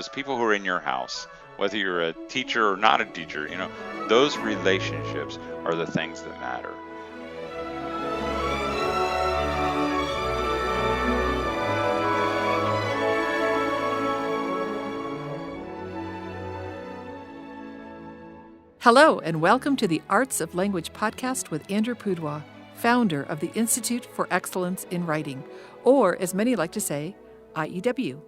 those people who are in your house, whether you're a teacher or not a teacher, those relationships are the things that matter. Hello, and welcome to the Arts of Language podcast with Andrew Pudewa, founder of the Institute for Excellence in Writing, or as many like to say, IEW.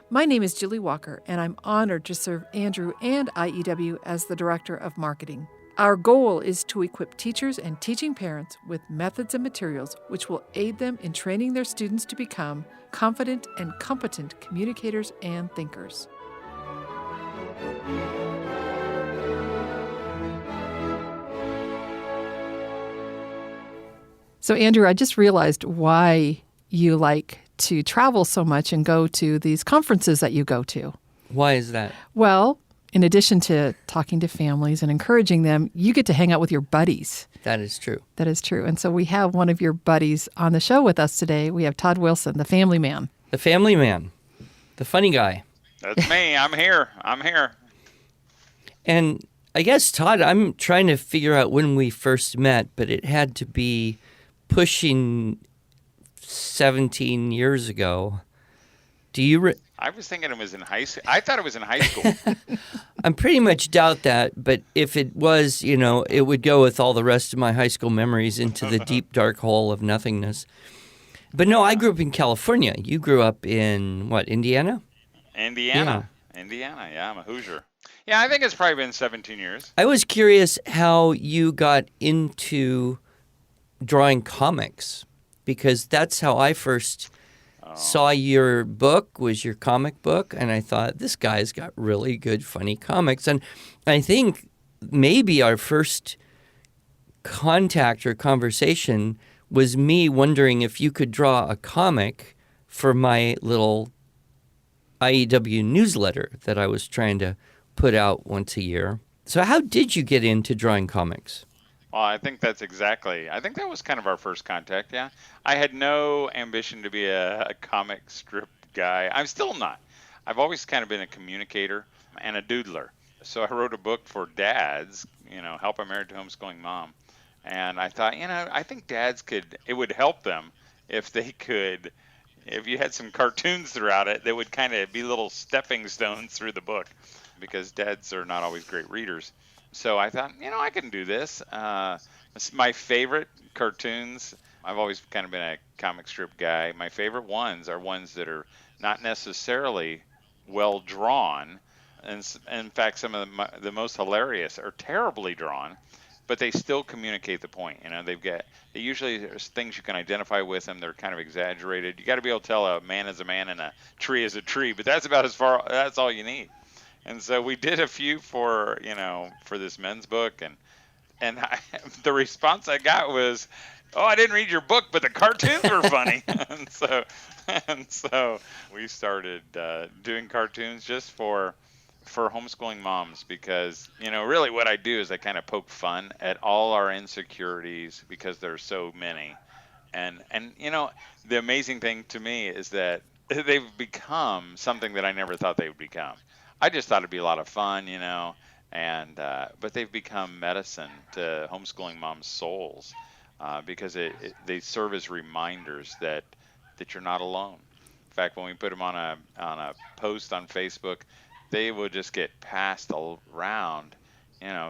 My name is Julie Walker, and I'm honored to serve Andrew and IEW as the Director of Marketing. Our goal is to equip teachers and teaching parents with methods and materials which will aid them in training their students to become confident and competent communicators and thinkers. So, Andrew, I just realized why you like to travel so much and go to these conferences that you go to. Why is that? Well, in addition to talking to families and encouraging them, you get to hang out with your buddies. That is true. That is true. And so we have one of your buddies on the show with us today. We have Todd Wilson, the family man. The family man. The funny guy. That's me. I'm here. And I guess, Todd, I'm trying to figure out when we first met, but it had to be pushing 17 years ago. Do you I was thinking it was in high school. I thought it was in high school. I pretty much doubt that, but if it was, it would go with all the rest of my high school memories into the deep, dark hole of nothingness. But no, I grew up in California. You grew up in, what, Indiana? Indiana, yeah, I'm a Hoosier. Yeah, I think it's probably been 17 years. I was curious how you got into drawing comics, because that's how I first saw your book, was your comic book, and I thought, this guy's got really good, funny comics. And I think maybe our first contact or conversation was me wondering if you could draw a comic for my little IEW newsletter that I was trying to put out once a year. So how did you get into drawing comics? Well, I think that was kind of our first contact, yeah. I had no ambition to be a comic strip guy. I'm still not. I've always kind of been a communicator and a doodler. So I wrote a book for dads, Help a Married to Homeschooling Mom. And I thought, I think dads it would help them if you had some cartoons throughout it that would kind of be little stepping stones through the book, because dads are not always great readers. So I thought, I can do this. My favorite cartoons, I've always kind of been a comic strip guy. My favorite ones are ones that are not necessarily well drawn. And in fact, some of the most hilarious are terribly drawn, but they still communicate the point. They usually there's things you can identify with them. They're kind of exaggerated. You got to be able to tell a man is a man and a tree is a tree, but that's about that's all you need. And so we did a few for this men's book, and the response I got was, "Oh, I didn't read your book, but the cartoons were funny." and so we started doing cartoons just for homeschooling moms, because really what I do is I kind of poke fun at all our insecurities, because there's so many, and the amazing thing to me is that they've become something that I never thought they would become. I just thought it'd be a lot of fun, but they've become medicine to homeschooling moms' souls, because they serve as reminders that you're not alone. In fact, when we put them on a post on Facebook, they will just get passed around,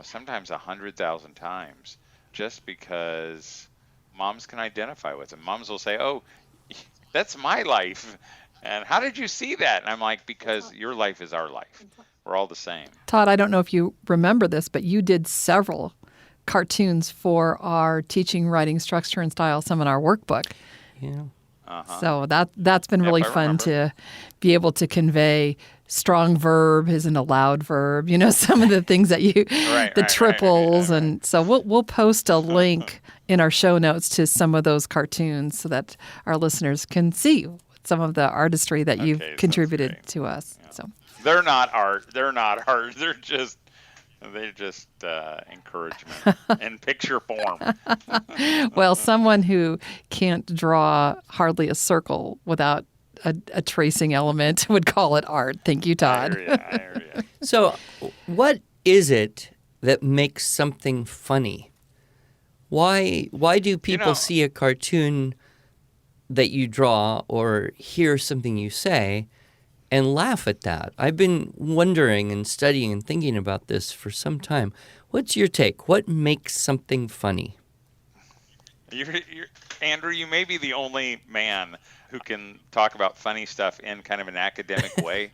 sometimes 100,000 times, just because moms can identify with them. Moms will say, "Oh, that's my life. And how did you see that?" And I'm like, because your life is our life. We're all the same. Todd, I don't know if you remember this, but you did several cartoons for our Teaching, Writing, Structure, and Style Seminar workbook. Yeah. Uh-huh. So that's been really fun to be able to convey strong verb isn't a loud verb, some of the things that the triples. Right. And so we'll post a link in our show notes to some of those cartoons so that our listeners can see some of the artistry that you've contributed to us. Yeah. So they're not art. They're just encouragement in picture form. Well, someone who can't draw hardly a circle without a tracing element would call it art. Thank you, I Todd. hear you. I hear you. So, what is it that makes something funny? Why do people see a cartoon that you draw or hear something you say and laugh at that? I've been wondering and studying and thinking about this for some time. What's your take? What makes something funny? Andrew, you may be the only man who can talk about funny stuff in kind of an academic way.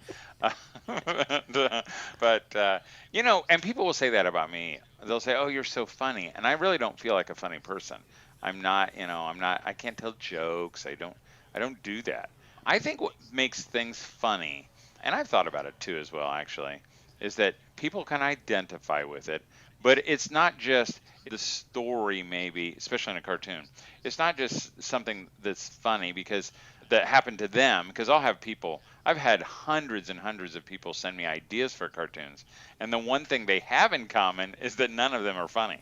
But and people will say that about me. They'll say, "Oh, you're so funny," and I really don't feel like a funny person. I'm not. I'm not. I can't tell jokes. I don't do that. I think what makes things funny, and I've thought about it too as well, actually, is that people can identify with it, but it's not just the story, maybe, especially in a cartoon. It's not just something that's funny because that happened to them. Because I've had hundreds and hundreds of people send me ideas for cartoons, and the one thing they have in common is that none of them are funny,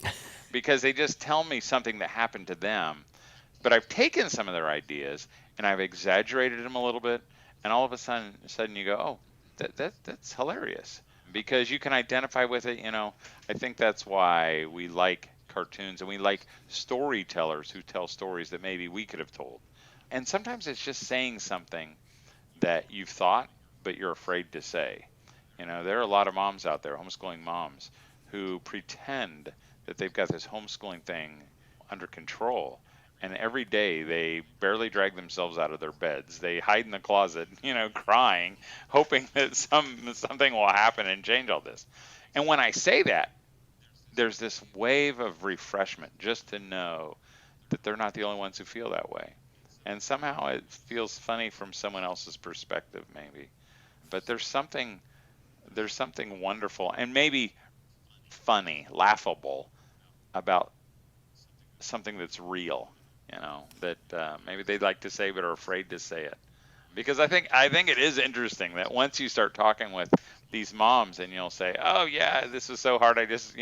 because they just tell me something that happened to them. But I've taken some of their ideas and I've exaggerated them a little bit, and all of a sudden you go, oh, that's hilarious, because you can identify with it. I think that's why we like cartoons and we like storytellers who tell stories that maybe we could have told. And sometimes it's just saying something that you've thought but you're afraid to say. There are a lot of moms out there, homeschooling moms, who pretend that they've got this homeschooling thing under control. And every day they barely drag themselves out of their beds. They hide in the closet, crying, hoping that something will happen and change all this. And when I say that, there's this wave of refreshment just to know that they're not the only ones who feel that way. And somehow it feels funny from someone else's perspective, maybe. But there's something wonderful and maybe funny, laughable about something that's real, that maybe they'd like to say but are afraid to say it. Because I think it is interesting that once you start talking with these moms and you'll say, "Oh yeah, this is so hard. I just,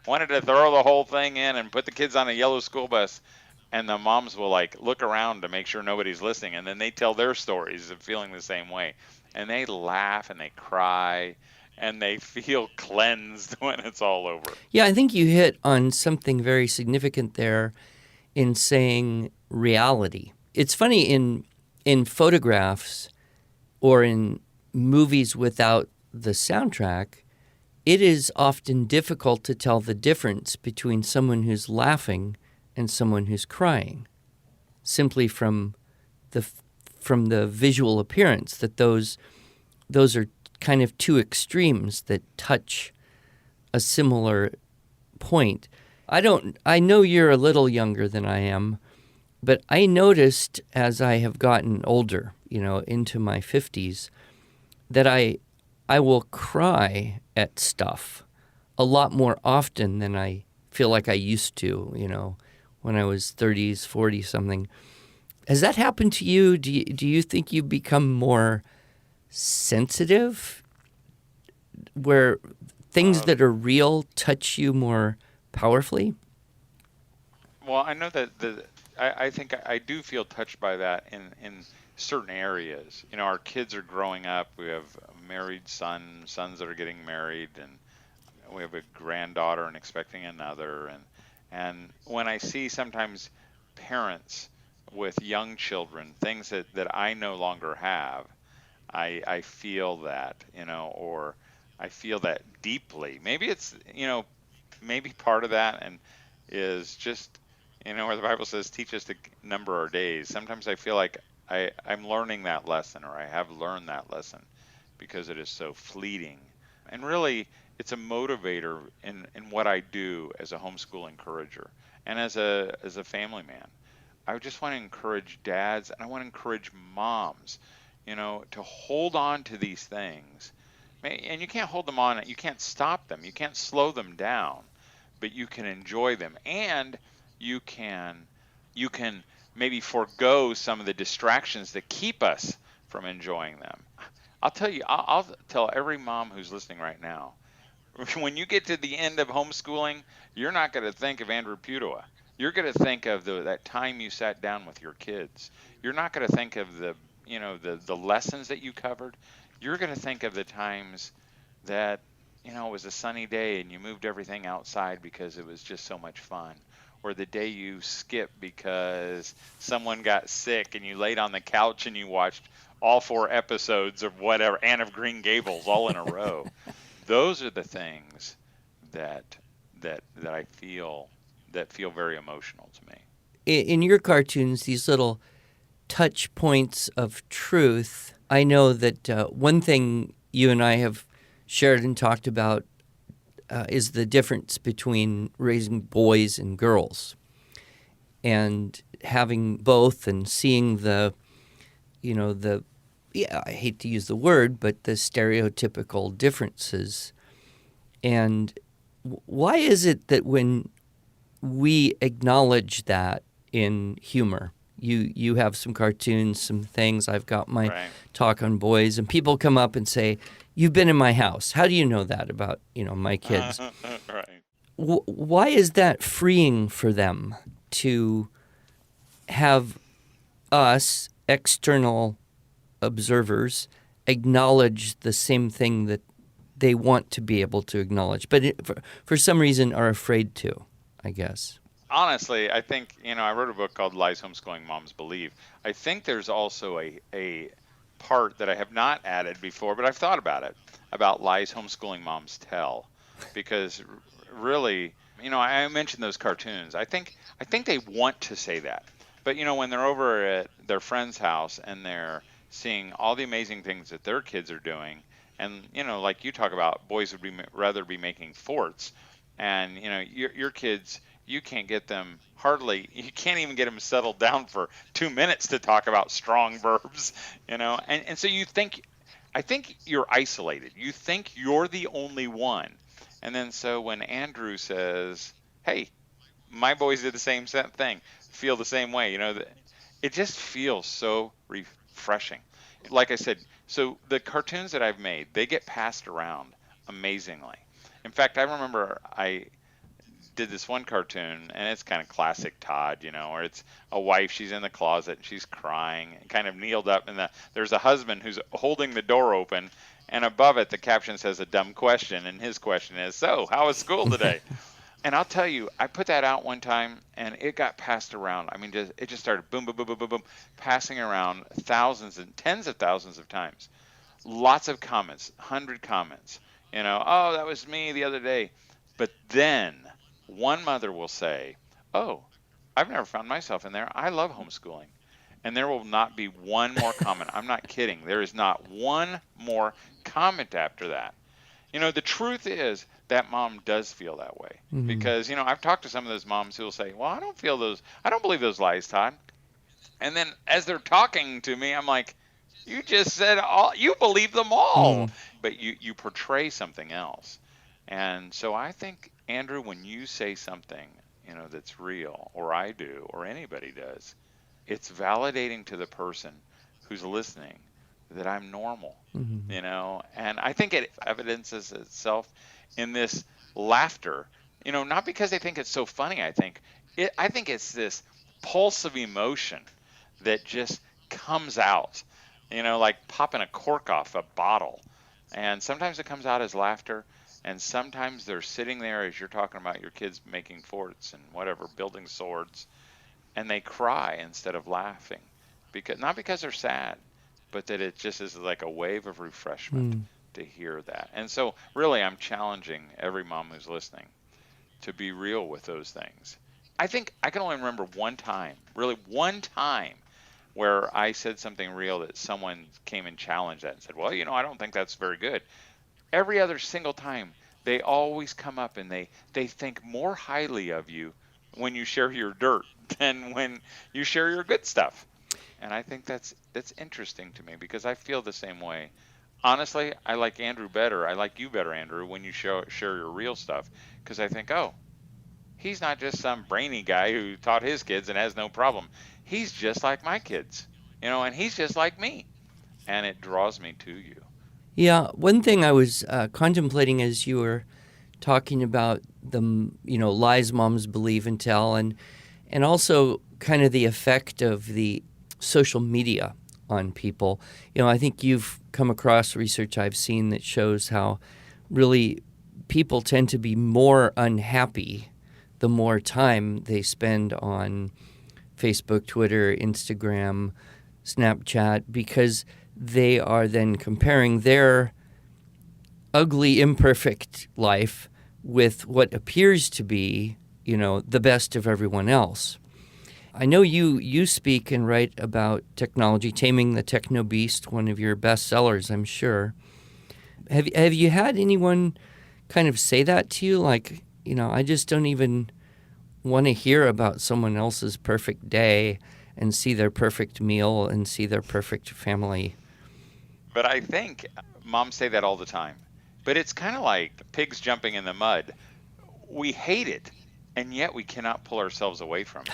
wanted to throw the whole thing in and put the kids on a yellow school bus." And the moms will look around to make sure nobody's listening, and then they tell their stories of feeling the same way. And they laugh and they cry and they feel cleansed when it's all over. Yeah, I think you hit on something very significant there in saying reality. It's funny, in photographs or in movies without the soundtrack, it is often difficult to tell the difference between someone who's laughing and someone who's crying, simply from the visual appearance, that those are kind of two extremes that touch a similar point. I know you're a little younger than I am, but I noticed as I have gotten older, into my 50s, that I will cry at stuff a lot more often than I feel like I used to, when I was 30s, 40 something. Has that happened to you? Do you think you become more sensitive, where things that are real touch you more powerfully? Well, I know that I think I do feel touched by that in certain areas. Our kids are growing up. We have married sons that are getting married, and we have a granddaughter and expecting another. And when I see sometimes parents with young children, things that I no longer have, I feel that, or I feel that deeply. Maybe it's, maybe part of that and is just, where the Bible says, teach us to number our days. Sometimes I feel like I'm learning that lesson, or I have learned that lesson, because it is so fleeting. And really, it's a motivator in what I do as a homeschool encourager and as a family man. I just want to encourage dads, and I want to encourage moms, to hold on to these things. And you can't hold them on, you can't stop them, you can't slow them down, but you can enjoy them, and you can maybe forego some of the distractions that keep us from enjoying them. I'll tell you, I'll tell every mom who's listening right now, when you get to the end of homeschooling, you're not going to think of Andrew Pudewa. You're going to think of that time you sat down with your kids. You're not going to think of the the lessons that you covered, you're going to think of the times that, it was a sunny day and you moved everything outside because it was just so much fun. Or the day you skipped because someone got sick and you laid on the couch and you watched all 4 episodes of whatever, Anne of Green Gables all in a row. Those are the things that I feel that feel very emotional to me. In your cartoons, these little touch points of truth, I know that one thing you and I have shared and talked about is the difference between raising boys and girls, and having both and seeing I hate to use the word, but the stereotypical differences. And why is it that when we acknowledge that in humor, you have some cartoons, some things, I've got my Right. talk on boys, and people come up and say, "You've been in my house. How do you know that about, my kids?" Right. Why is that freeing for them to have us, external observers, acknowledge the same thing that they want to be able to acknowledge, but for some reason are afraid to, I guess? Honestly, I think, I wrote a book called Lies Homeschooling Moms Believe. I think there's also a part that I have not added before, but I've thought about lies homeschooling moms tell. Because really, I mentioned those cartoons. I think they want to say that. But, when they're over at their friend's house and they're seeing all the amazing things that their kids are doing, and, like you talk about, boys would rather be making forts. And, your kids, you can't get them you can't even get them settled down for 2 minutes to talk about strong verbs, and so I think you're isolated. You think you're the only one. And then so when Andrew says, "Hey, my boys did the same thing, feel the same way," it just feels so refreshing. Like I said, so the cartoons that I've made, they get passed around amazingly. In fact, I remember I did this one cartoon, and it's kind of classic Todd, where it's a wife, she's in the closet and she's crying and kind of kneeled up, and there's a husband who's holding the door open, and above it the caption says a dumb question, and his question is, "So, how was school today?" And I'll tell you, I put that out one time and it got passed around. I mean, it just started boom, boom, boom, boom, boom, boom, passing around thousands and tens of thousands of times. Lots of comments, 100 comments, "Oh, that was me the other day." But then one mother will say, "Oh, I've never found myself in there. I love homeschooling." And there will not be one more comment. I'm not kidding. There is not one more comment after that. The truth is that mom does feel that way. Mm-hmm. Because, I've talked to some of those moms who will say, "Well, I don't believe those lies, Todd." And then as they're talking to me, I'm like, "You just said you believe them all." Mm. But you portray something else. And so I think, Andrew, when you say something, that's real, or I do, or anybody does, it's validating to the person who's listening that I'm normal, Mm-hmm. and I think it evidences itself in this laughter, not because they think it's so funny. I think it's this pulse of emotion that just comes out, like popping a cork off a bottle. And sometimes it comes out as laughter, and sometimes they're sitting there as you're talking about your kids making forts and whatever, building swords, and they cry instead of laughing, not because they're sad, but that it just is like a wave of refreshment to hear that. And so really I'm challenging every mom who's listening to be real with those things. I think I can only remember one time, where I said something real that someone came and challenged that and said, "Well, I don't think that's very good." Every other single time, they always come up and they think more highly of you when you share your dirt than when you share your good stuff. And I think that's interesting to me, because I feel the same way. Honestly, I like Andrew better. I like you better, Andrew, when you share your real stuff, because I think, "Oh, he's not just some brainy guy who taught his kids and has no problem. He's just like my kids, and he's just like me." And it draws me to you. Yeah, one thing I was contemplating as you were talking about the lies moms believe and tell, and also kind of the effect of the social media on people. I think you've come across research I've seen that shows how really people tend to be more unhappy the more time they spend on Facebook, Twitter, Instagram, Snapchat, because they are then comparing their ugly, imperfect life with what appears to be, the best of everyone else. I know you speak and write about technology, Taming the Techno Beast, one of your bestsellers, I'm sure. Have you had anyone kind of say that to you? Like, I just don't even want to hear about someone else's perfect day and see their perfect meal and see their perfect family. But I think moms say that all the time. But it's kind of like pigs jumping in the mud. We hate it, and yet we cannot pull ourselves away from it.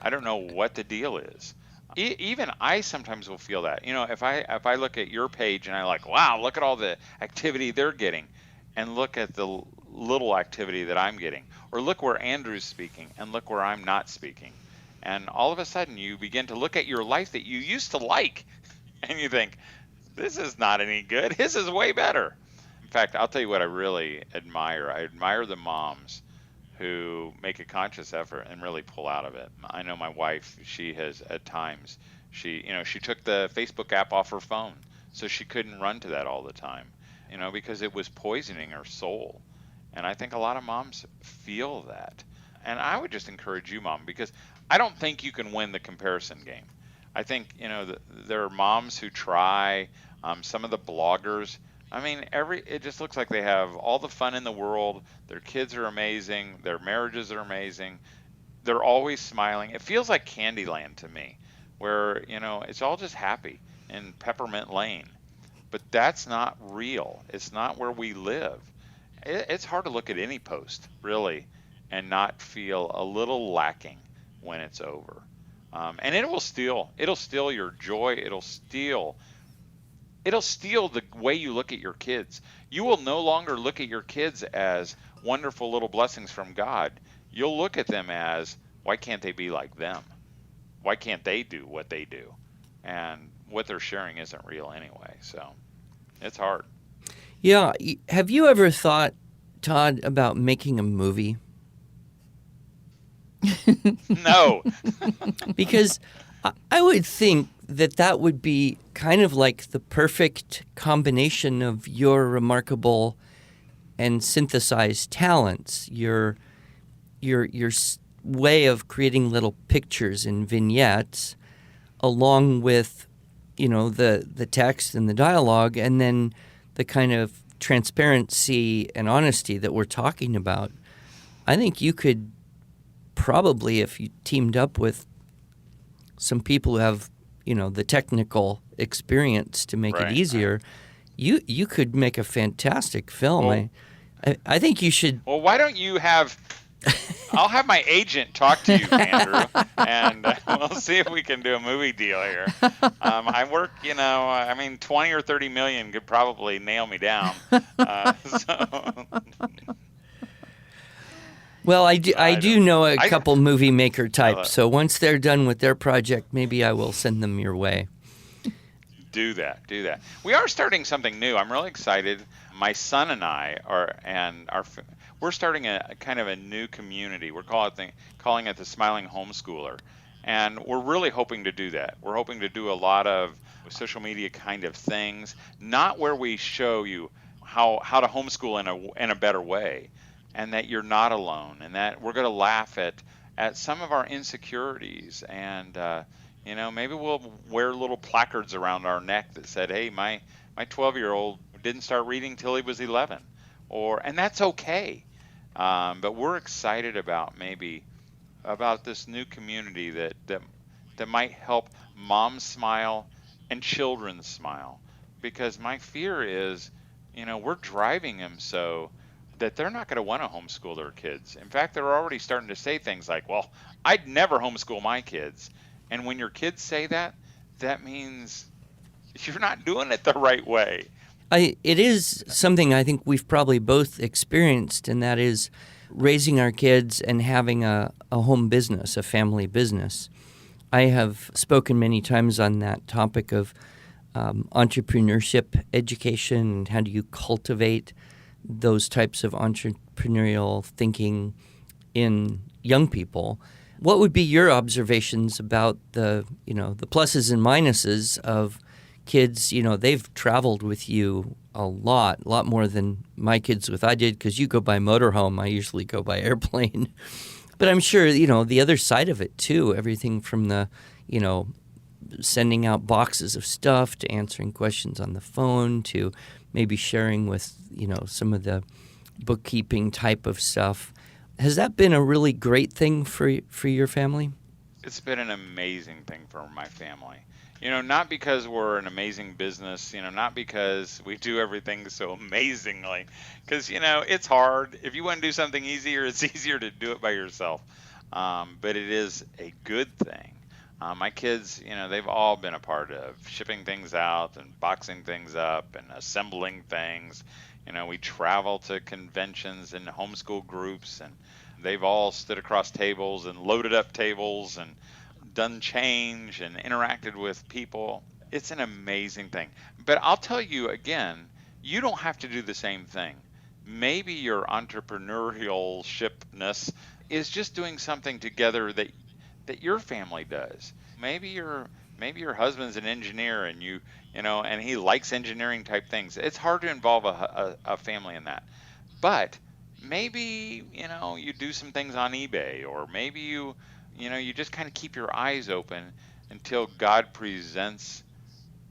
I don't know what the deal is. Even I sometimes will feel that. If I look at your page and I like, wow, look at all the activity they're getting, and look at the little activity that I'm getting, or look where Andrew's speaking and look where I'm not speaking. And all of a sudden you begin to look at your life that you used to like, and you think, this is not any good. His is way better. In fact, I'll tell you what I really admire. I admire the moms who make a conscious effort and really pull out of it. I know my wife, she has at times, she took the Facebook app off her phone so she couldn't run to that all the time, because it was poisoning her soul. And I think a lot of moms feel that. And I would just encourage you, Mom, because I don't think you can win the comparison game. I think, there are moms who try, some of the bloggers. I mean, it just looks like they have all the fun in the world. Their kids are amazing. Their marriages are amazing. They're always smiling. It feels like Candyland to me, where, it's all just happy in Peppermint Lane. But that's not real. It's not where we live. It's hard to look at any post, really, and not feel a little lacking when it's over. And it'll steal your joy. It'll steal the way you look at your kids. You will no longer look at your kids as wonderful little blessings from God. You'll look at them as, why can't they be like them? Why can't they do what they do? And what they're sharing isn't real anyway. So it's hard. Yeah. Have you ever thought, Todd, about making a movie? No. Because I would think that would be kind of like the perfect combination of your remarkable and synthesized talents, your way of creating little pictures and vignettes, along with, the text and the dialogue, and then the kind of transparency and honesty that we're talking about. I think you could probably, if you teamed up with some people who have, the technical experience to make it easier, you could make a fantastic film. Well, I think you should. Well, why don't you have? I'll have my agent talk to you, Andrew, and we'll see if we can do a movie deal here. I work, 20 or 30 million could probably nail me down. Well, I do know a couple movie maker types, so once they're done with their project, maybe I will send them your way. Do that. We are starting something new. I'm really excited. My son and I we're starting a kind of a new community. We're calling it the Smiling Homeschooler, and we're really hoping to do that. We're hoping to do a lot of social media kind of things, not where we show you how to homeschool in a better way, and that you're not alone, and that we're going to laugh at some of our insecurities, and maybe we'll wear little placards around our neck that said, hey, my 12-year-old didn't start reading till he was 11, and that's okay. But we're excited about this new community that might help moms smile and children smile, because my fear is, we're driving them so that they're not going to want to homeschool their kids. In fact, they're already starting to say things like, well, I'd never homeschool my kids. And when your kids say that, that means you're not doing it the right way. It is something I think we've probably both experienced, and that is raising our kids and having a home business, a family business. I have spoken many times on that topic of entrepreneurship education and how do you cultivate those types of entrepreneurial thinking in young people. What would be your observations about the pluses and minuses of kids? They've traveled with you a lot more than my kids with I did, because you go by motorhome. I usually go by airplane. But I'm sure, the other side of it too, everything from the, sending out boxes of stuff to answering questions on the phone to maybe sharing with, some of the bookkeeping type of stuff. Has that been a really great thing for your family? It's been an amazing thing for my family. Not because we're an amazing business, not because we do everything so amazingly, because, it's hard. If you want to do something easier, it's easier to do it by yourself. But it is a good thing. My kids, they've all been a part of shipping things out and boxing things up and assembling things. We travel to conventions and homeschool groups, and they've all stood across tables and loaded up tables and done change and interacted with people. It's an amazing thing. But I'll tell you again, you don't have to do the same thing. Maybe your entrepreneurshipness is just doing something together that your family does. Maybe your husband's an engineer and and he likes engineering type things. It's hard to involve a family in that. But maybe, you do some things on eBay, or maybe you just kind of keep your eyes open until God presents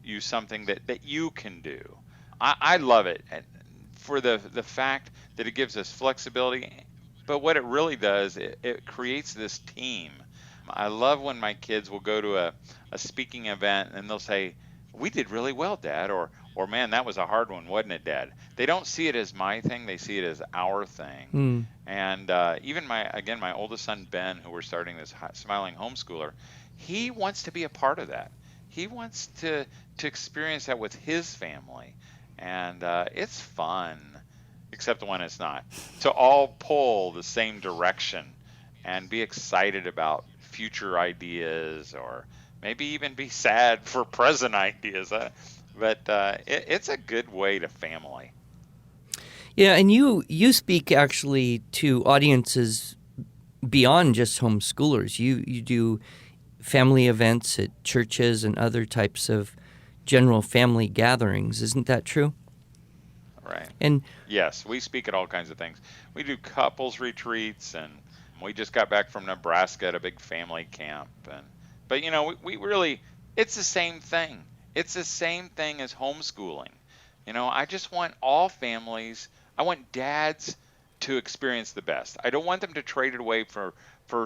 you something that you can do. I love it for the fact that it gives us flexibility, but what it really does, it creates this team. I love when my kids will go to a speaking event and they'll say, "We did really well, Dad," or "Man, that was a hard one, wasn't it, Dad?" They don't see it as my thing; they see it as our thing. And even my oldest son Ben, who we're starting this Smiling Homeschooler, he wants to be a part of that. He wants to experience that with his family, and it's fun, except when it's not. To all pull the same direction and be excited about future ideas, or maybe even be sad for present ideas. But it's a good way to family. Yeah, and you speak actually to audiences beyond just homeschoolers. You do family events at churches and other types of general family gatherings. Isn't that true? Right. And yes, we speak at all kinds of things. We do couples retreats, and we just got back from Nebraska at a big family camp. But we really, it's the same thing. It's the same thing as homeschooling. I just want all families, I want dads to experience the best. I don't want them to trade it away for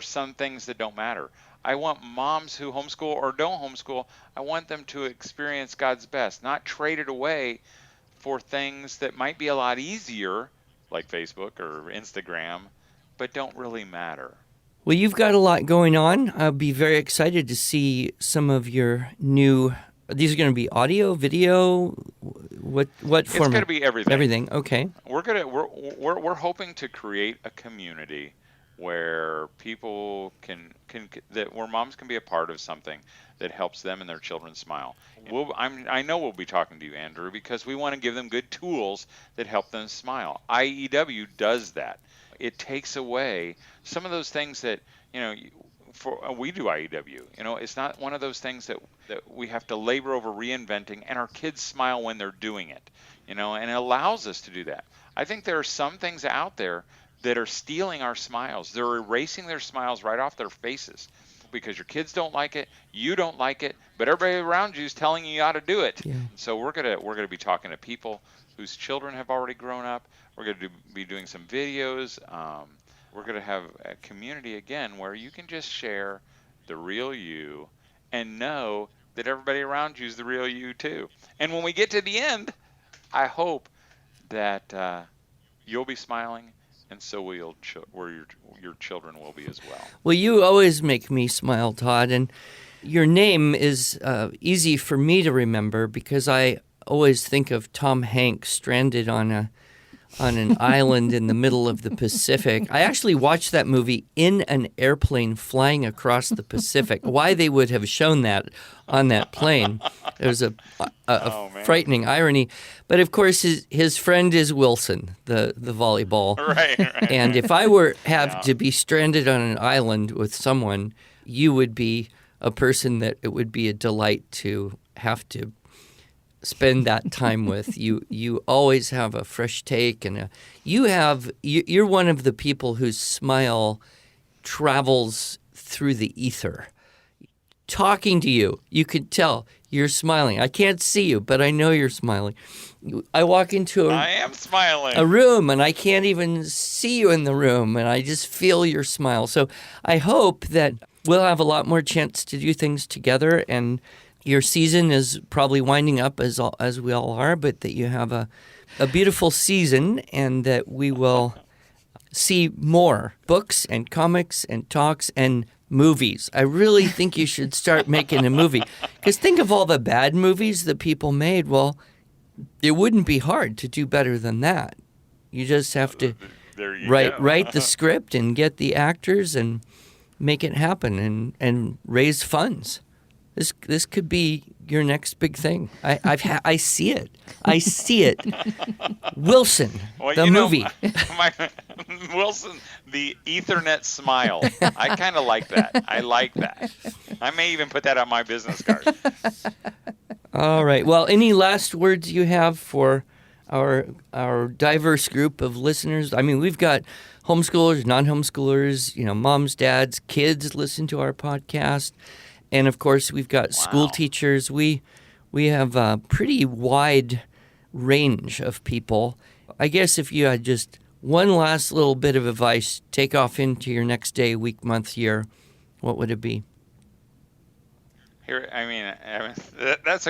some things that don't matter. I want moms who homeschool or don't homeschool, I want them to experience God's best, not trade it away for things that might be a lot easier, like Facebook or Instagram, but don't really matter. Well, you've got a lot going on. I'll be very excited to see some of your new. These are going to be audio, video. What format? It's going to be everything. Everything. Okay. We're hoping to create a community where people where moms can be a part of something that helps them and their children smile. I know we'll be talking to you, Andrew, because we want to give them good tools that help them smile. IEW does that. It takes away some of those things that we do IEW. It's not one of those things that we have to labor over reinventing, and our kids smile when they're doing it. And it allows us to do that. I think there are some things out there that are stealing our smiles. They're erasing their smiles right off their faces because your kids don't like it, you don't like it, but everybody around you is telling you how to do it. Yeah. So we're gonna be talking to people whose children have already grown up. We're going to be doing some videos. We're going to have a community again where you can just share the real you and know that everybody around you is the real you too. And when we get to the end, I hope that you'll be smiling, and so will your children will be as well. Well, you always make me smile, Todd, and your name is easy for me to remember because I always think of Tom Hanks stranded on on an island in the middle of the Pacific. I actually watched that movie in an airplane flying across the Pacific. Why they would have shown that on that plane, it was a frightening irony. But of course, his friend is Wilson, the volleyball. Right. And if I were to be stranded on an island with someone, you would be a person that it would be a delight to have to spend that time with. You always have a fresh take, and you're one of the people whose smile travels through the ether. Talking to you, you could tell you're smiling. I can't see you, but I know you're smiling. I walk into I am smiling. a room, and I can't even see you in the room, and I just feel your smile. So I hope that we'll have a lot more chance to do things together, and your season is probably winding up as we all are, but that you have a beautiful season, and that we will see more books and comics and talks and movies. I really think you should start making a movie, because think of all the bad movies that people made. Well, it wouldn't be hard to do better than that. You just have to write the script and get the actors and make it happen and raise funds. This could be your next big thing. I see it. I see it. Wilson, the movie. Wilson, the Ethernet smile. I kind of like that. I like that. I may even put that on my business card. All right. Well, any last words you have for our diverse group of listeners? I mean, we've got homeschoolers, non-homeschoolers, moms, dads, kids listen to our podcast. And, of course, we've got school teachers. We have a pretty wide range of people. I guess if you had just one last little bit of advice, take off into your next day, week, month, year, what would it be? That's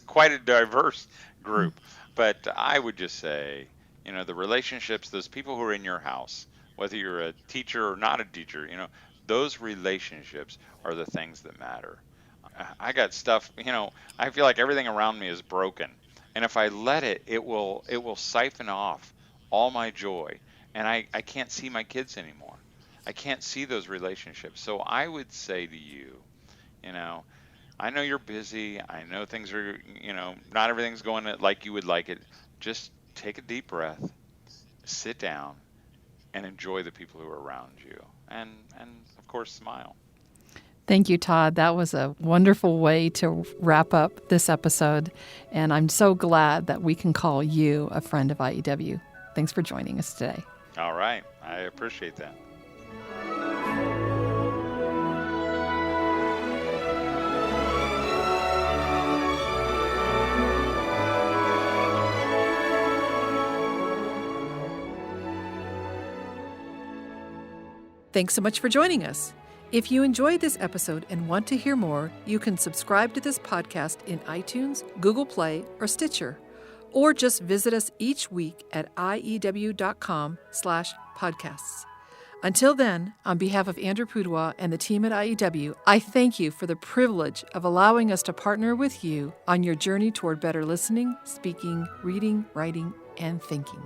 quite a diverse group. But I would just say, the relationships, those people who are in your house, whether you're a teacher or not a teacher, those relationships are the things that matter. I got stuff, I feel like everything around me is broken. And if I let it will siphon off all my joy. And I can't see my kids anymore. I can't see those relationships. So I would say to you, I know you're busy. I know things are, not everything's going like you would like it. Just take a deep breath, sit down, and enjoy the people who are around you. And of course, smile. Thank you, Todd. That was a wonderful way to wrap up this episode. And I'm so glad that we can call you a friend of IEW. Thanks for joining us today. All right. I appreciate that. Thanks so much for joining us. If you enjoyed this episode and want to hear more, you can subscribe to this podcast in iTunes, Google Play, or Stitcher, or just visit us each week at iew.com/podcasts. Until then, on behalf of Andrew Pudewa and the team at IEW, I thank you for the privilege of allowing us to partner with you on your journey toward better listening, speaking, reading, writing, and thinking.